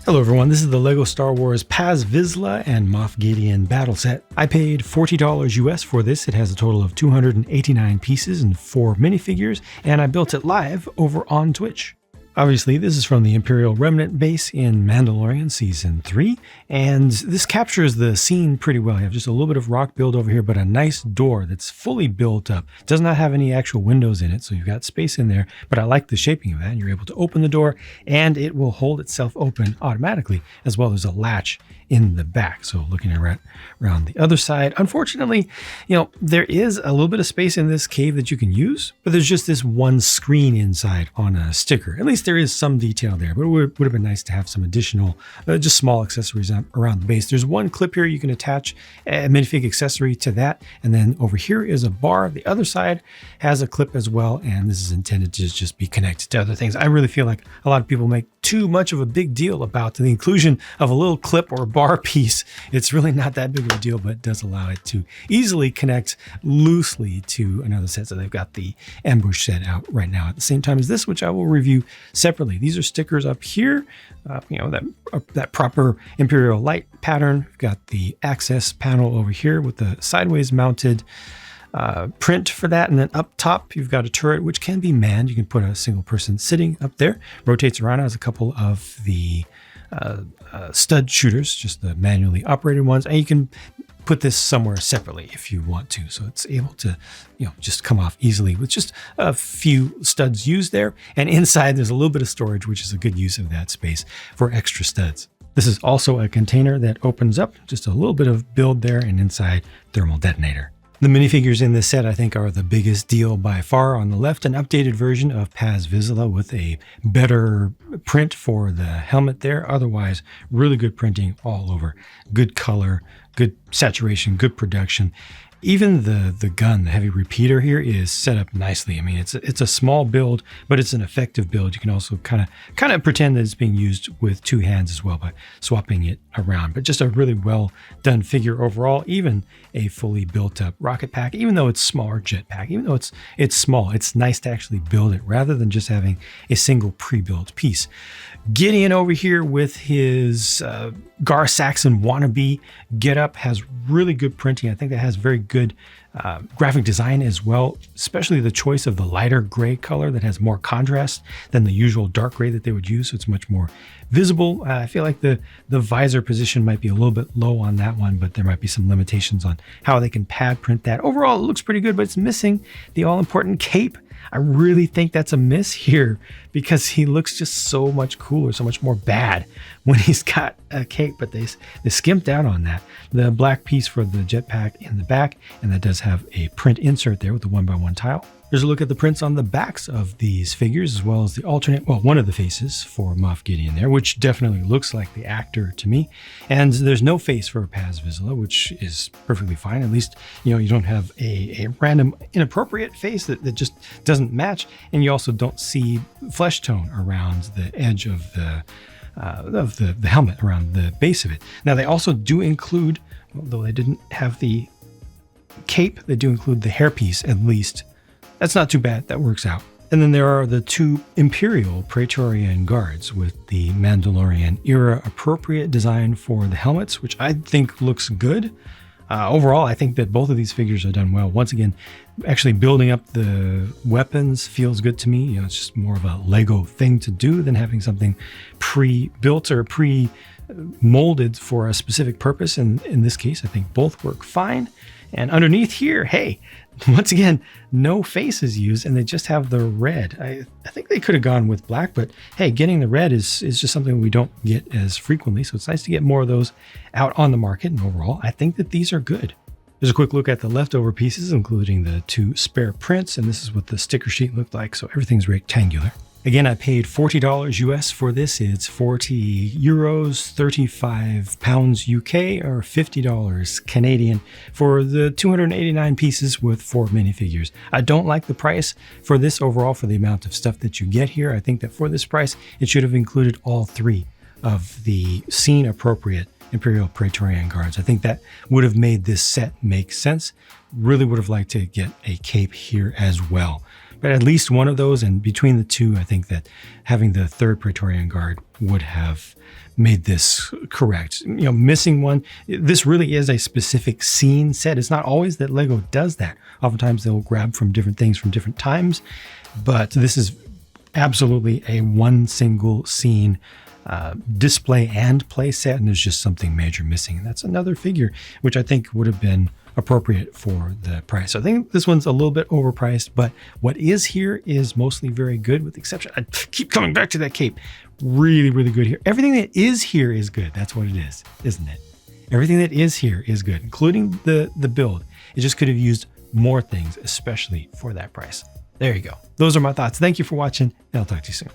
Hello everyone, this is the LEGO Star Wars Paz Vizsla and Moff Gideon battle set. I paid $40 US for this. It has a total of 289 pieces and 4 minifigures, and I built it live over on Twitch. Obviously, this is from the Imperial Remnant base in Mandalorian Season 3, and this captures the scene pretty well. You have just a little bit of rock build over here, but a nice door that's fully built up. It does not have any actual windows in it, so you've got space in there, but I like the shaping of that. You're able to open the door, and it will hold itself open automatically, as well as a latch in the back. So looking around the other side, unfortunately, there is a little bit of space in this cave that you can use, but there's just this one screen inside on a sticker. At least there is some detail there, but it would have been nice to have some additional, just small accessories around the base. There's one clip here you can attach a minifig accessory to that, and then over here is a bar. The other side has a clip as well, and this is intended to just be connected to other things. I really feel like a lot of people make too much of a big deal about the inclusion of a little clip or bar piece. It's really not that big of a deal, but it does allow it to easily connect loosely to another set. So they've got the ambush set out right now at the same time as this, which I will review separately. These are stickers up here, that proper Imperial light pattern. We've got the access panel over here with the sideways mounted print for that, and then up top you've got a turret which can be manned. You can put a single person sitting up there, rotates around, has a couple of the stud shooters, just the manually operated ones, and you can put this somewhere separately if you want to, so it's able to just come off easily with just a few studs used there. And inside there's a little bit of storage, which is a good use of that space for extra studs. This is also a container that opens up, just a little bit of build there, and inside thermal detonator. The minifigures in this set, I think, are the biggest deal by far. On the left, an updated version of Paz Vizsla with a better print for the helmet there. Otherwise, really good printing all over. Good color, good saturation, good production. Even the gun, the heavy repeater here, is set up nicely. I mean, it's a small build, but it's an effective build. You can also kind of pretend that it's being used with two hands as well by swapping it around. But just a really well done figure overall. Even a fully built up rocket pack, even though it's smaller jetpack, even though it's small, it's nice to actually build it rather than just having a single pre-built piece. Gideon over here with his Gar Saxon wannabe getup has really good printing. I think that has very good graphic design as well, especially the choice of the lighter gray color that has more contrast than the usual dark gray that they would use, so it's much more visible. I feel like the visor position might be a little bit low on that one, but there might be some limitations on how they can pad print that. Overall, it looks pretty good, but it's missing the all-important cape. I really think that's a miss here because he looks just so much cooler, so much more bad when he's got a cape, but they skimped out on that. The black piece for the jetpack in the back, and that does have a print insert there with the 1x1 tile. There's a look at the prints on the backs of these figures, as well as the alternate, one of the faces for Moff Gideon there, which definitely looks like the actor to me. And there's no face for Paz Vizsla, which is perfectly fine. At least, you don't have a random inappropriate face that just doesn't match. And you also don't see flesh tone around the edge of the helmet, around the base of it. Now, they also do include, although they didn't have the cape, they do include the hairpiece at least. That's not too bad. That works out. And then there are the two Imperial Praetorian Guards with the Mandalorian era appropriate design for the helmets, which I think looks good. Overall, I think that both of these figures are done well. Once again, actually building up the weapons feels good to me. It's just more of a Lego thing to do than having something pre-built or pre-molded for a specific purpose. And in this case, I think both work fine. And underneath here, hey, once again, no face is used, and they just have the red. I think they could have gone with black, but hey, getting the red is just something we don't get as frequently. So it's nice to get more of those out on the market. And overall, I think that these are good. There's a quick look at the leftover pieces, including the two spare prints, and this is what the sticker sheet looked like. So everything's rectangular. Again, I paid $40 US for this. It's 40 euros, 35 pounds UK, or $50 Canadian for the 289 pieces with 4 minifigures. I don't like the price for this overall for the amount of stuff that you get here. I think that for this price, it should have included all 3 of the scene appropriate Imperial Praetorian Guards. I think that would have made this set make sense. Really would have liked to get a cape here as well. But at least one of those, and between the two, I think that having the third Praetorian Guard would have made this correct. You know, missing one, this really is a specific scene set. It's not always that Lego does that. Oftentimes they'll grab from different things from different times, but this is absolutely a one single scene display and play set, and there's just something major missing. And that's another figure, which I think would have been appropriate for the price. So I think this one's a little bit overpriced, but what is here is mostly very good, with the exception, I keep coming back to that cape. Really, really good here. Everything that is here is good. That's what it is, isn't it? Everything that is here is good, including the build. It just could have used more things, especially for that price. There you go. Those are my thoughts. Thank you for watching, and I'll talk to you soon.